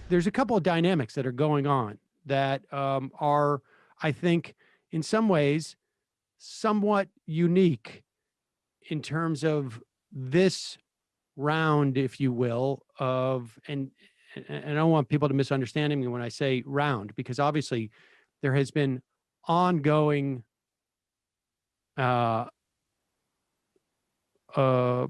there's a couple of dynamics that are going on that are, I think, in some ways, somewhat unique in terms of this round, if you will, and I don't want people to misunderstand me when I say round, because obviously there has been ongoing uh, uh,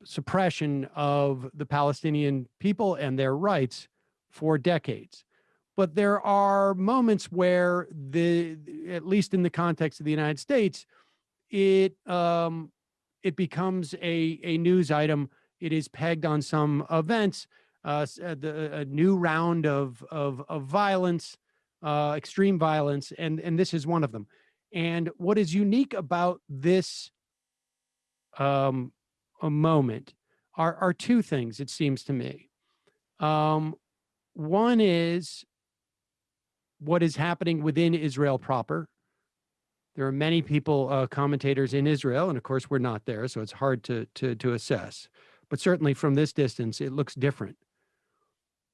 suppression of the Palestinian people and their rights for decades. But there are moments where at least in the context of the United States, it becomes a news item. It is pegged on some events, a new round of violence, extreme violence, and this is one of them. And what is unique about this um, a moment are two things, it seems to me. One is what is happening within Israel proper. There are many people, commentators in Israel, and of course we're not there, so it's hard to assess. But certainly from this distance, it looks different.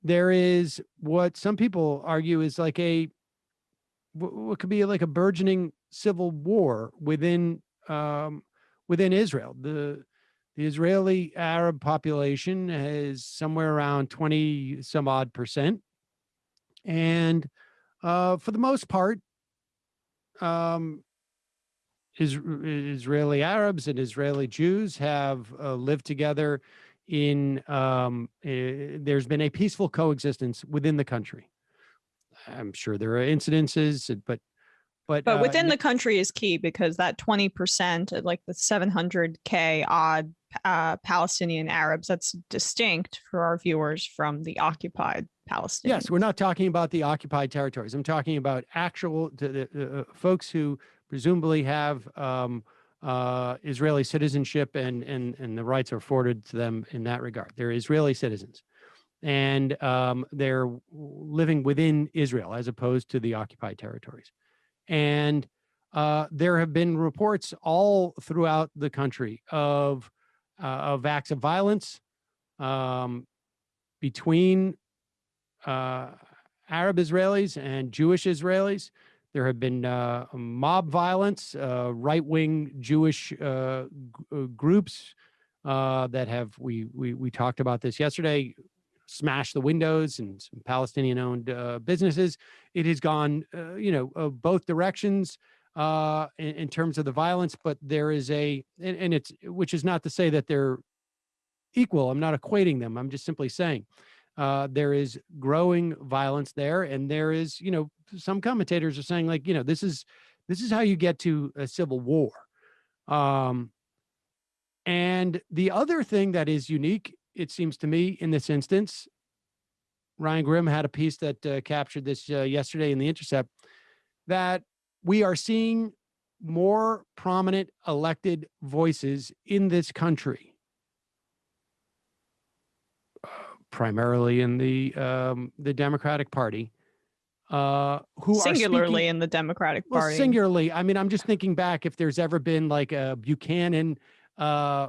There is what some people argue is like what could be like a burgeoning civil war within Israel. The Israeli Arab population is somewhere around 20 some odd percent, and for the most part, um, Israeli Arabs and Israeli Jews have lived together there's been a peaceful coexistence within the country. I'm sure there are incidences, but within the country is key, because that 20%, like the 700K odd Palestinian Arabs, that's distinct for our viewers from the occupied Palestinians. Yes, we're not talking about the occupied territories. I'm talking about actual folks who presumably have Israeli citizenship and the rights are afforded to them in that regard. They're Israeli citizens, and they're living within Israel as opposed to the occupied territories. And there have been reports all throughout the country of acts of violence between Arab Israelis and Jewish Israelis. There have been mob violence, right-wing Jewish groups that have, we talked about this yesterday, smashed the windows in some Palestinian-owned businesses. It has gone, both directions in terms of the violence, but there is which is not to say that they're equal. I'm not equating them. I'm just simply saying there is growing violence there, and there is, some commentators are saying, like, this is how you get to a civil war. And the other thing that is unique, it seems to me, in this instance, Ryan Grimm had a piece that captured this yesterday in The Intercept, that we are seeing more prominent elected voices in this country, primarily in the Democratic Party, who singularly are in the Democratic Party. Well, singularly, I mean, I'm just thinking back if there's ever been like a Buchanan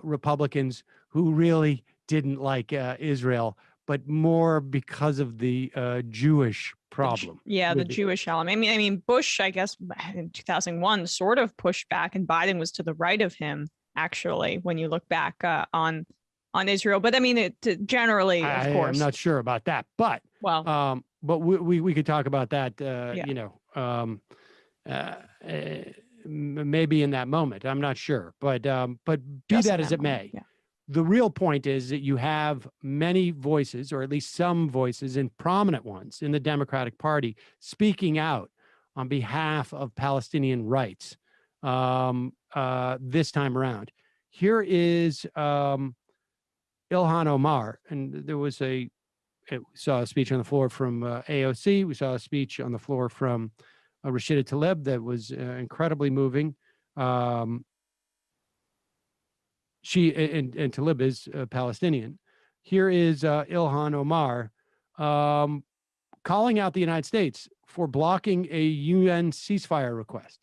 Republicans who really didn't like Israel, but more because of the Jewish problem. The Jewish element. I mean, Bush, I guess, in 2001 sort of pushed back, and Biden was to the right of him, actually, when you look back on Israel. But I mean, generally, of course, I'm not sure about that, but but we could talk about that. Maybe in that moment, I'm not sure, but be that as it may, the real point is that you have many voices, or at least some voices, and prominent ones in the Democratic Party, speaking out on behalf of Palestinian rights this time around. Here is Ilhan Omar, and there was we saw a speech on the floor from AOC. We saw a speech on the floor from Rashida Tlaib that was incredibly moving. She and Tlaib is Palestinian. Here is Ilhan Omar calling out the United States for blocking a UN ceasefire request.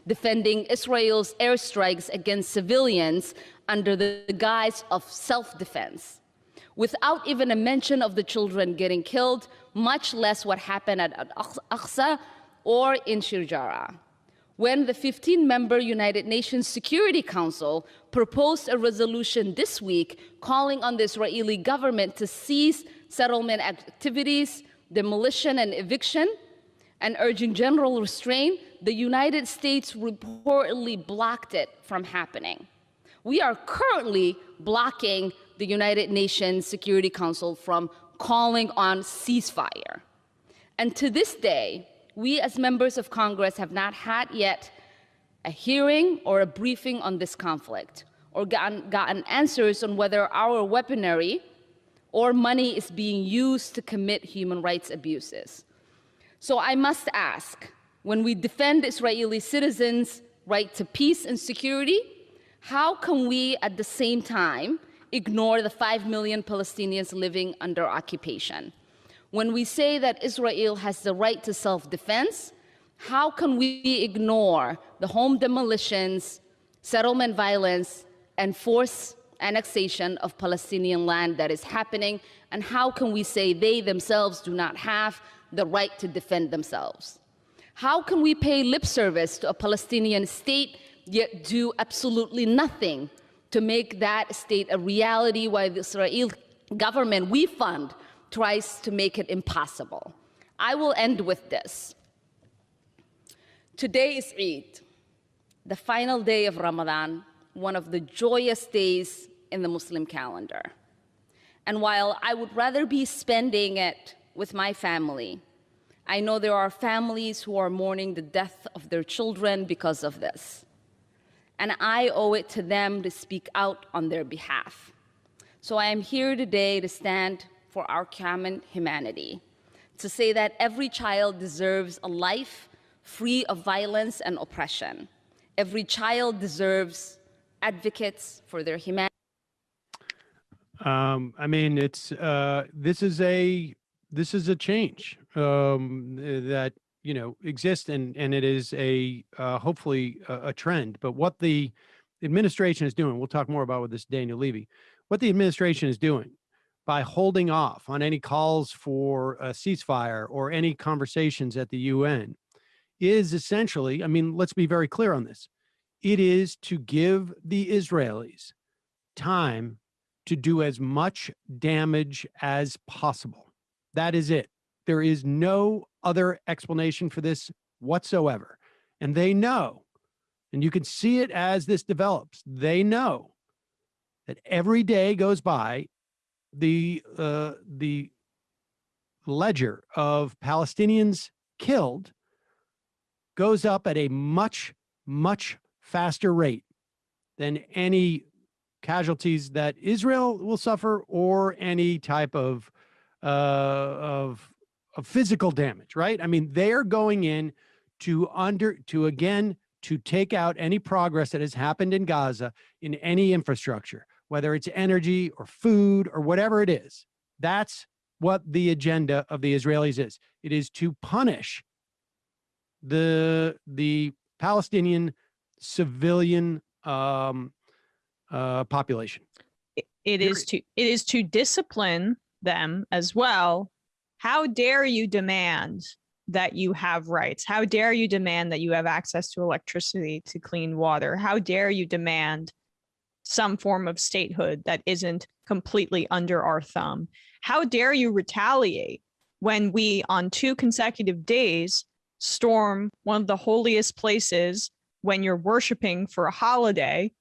Defending Israel's airstrikes against civilians under the guise of self-defense. without even a mention of the children getting killed, much less what happened at Al-Aqsa or in Shirjara. When the 15-member United Nations Security Council proposed a resolution this week calling on the Israeli government to cease settlement activities, demolition and eviction, and urging general restraint, the United States reportedly blocked it from happening. We are currently blocking the United Nations Security Council from calling on ceasefire. And to this day, we as members of Congress have not had yet a hearing or a briefing on this conflict, or gotten answers on whether our weaponry or money is being used to commit human rights abuses. So I must ask, when we defend Israeli citizens' right to peace and security, how can we at the same time ignore the 5 million Palestinians living under occupation? When we say that Israel has the right to self-defense, how can we ignore the home demolitions, settlement violence, and forced annexation of Palestinian land that is happening? And how can we say they themselves do not have the right to defend themselves? How can we pay lip service to a Palestinian state yet do absolutely nothing to make that state a reality while the Israeli government we fund tries to make it impossible? I will end with this. Today is Eid, the final day of Ramadan, one of the joyous days in the Muslim calendar. And while I would rather be spending it with my family, I know there are families who are mourning the death of their children because of this. And I owe it to them to speak out on their behalf. So I am here today to stand for our common humanity, to say that every child deserves a life free of violence and oppression. Every child deserves advocates for their humanity. I mean, it's this is a change that exists, and it is a hopefully a trend. But what the administration is doing, we'll talk more about with this Daniel Levy. What the administration is doing by holding off on any calls for a ceasefire or any conversations at the UN is essentially, I mean, let's be very clear on this. It is to give the Israelis time to do as much damage as possible. That is it. There is no other explanation for this whatsoever. And they know, and you can see it as this develops, they know that every day goes by, the ledger of Palestinians killed goes up at a much, much faster rate than any casualties that Israel will suffer or any type of physical damage, right? I mean, they're going in to take out any progress that has happened in Gaza in any infrastructure, whether it's energy or food or whatever it is. That's what the agenda of the Israelis is. It is to punish the Palestinian civilian population. It is to discipline them as well. How dare you demand that you have rights? How dare you demand that you have access to electricity, to clean water? How dare you demand some form of statehood that isn't completely under our thumb? How dare you retaliate when we, on 2 consecutive days, storm one of the holiest places when you're worshiping for a holiday,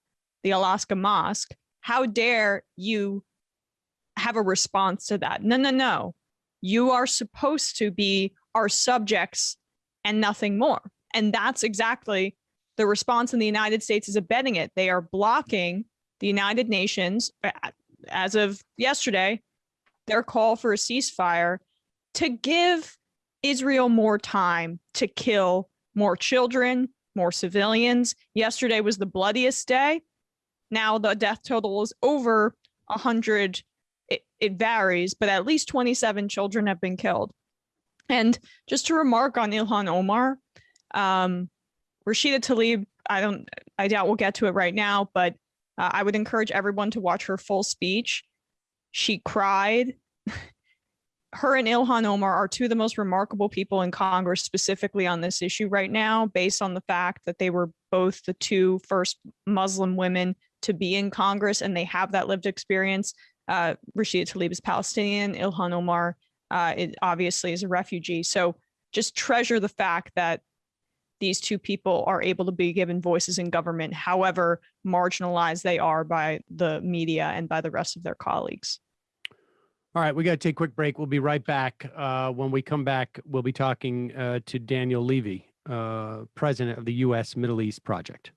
the Alaska Mosque? How dare you have a response to that? No, no, no. You are supposed to be our subjects and nothing more. And that's exactly the response, and the United States is abetting it. They are blocking the United Nations, as of yesterday, their call for a ceasefire to give Israel more time to kill more children, more civilians. Yesterday was the bloodiest day. Now the death total is over 100. It varies, but at least 27 children have been killed. And just to remark on Ilhan Omar, Rashida Tlaib, I doubt we'll get to it right now, but I would encourage everyone to watch her full speech. She cried. Her and Ilhan Omar are two of the most remarkable people in Congress, specifically on this issue right now, based on the fact that they were both the two first Muslim women to be in Congress, and they have that lived experience. Rashida Tlaib is Palestinian. Ilhan Omar obviously is a refugee. So just treasure the fact that these two people are able to be given voices in government, however marginalized they are by the media and by the rest of their colleagues. All right, we got to take a quick break. We'll be right back. When we come back, we'll be talking to Daniel Levy, president of the U.S. Middle East Project.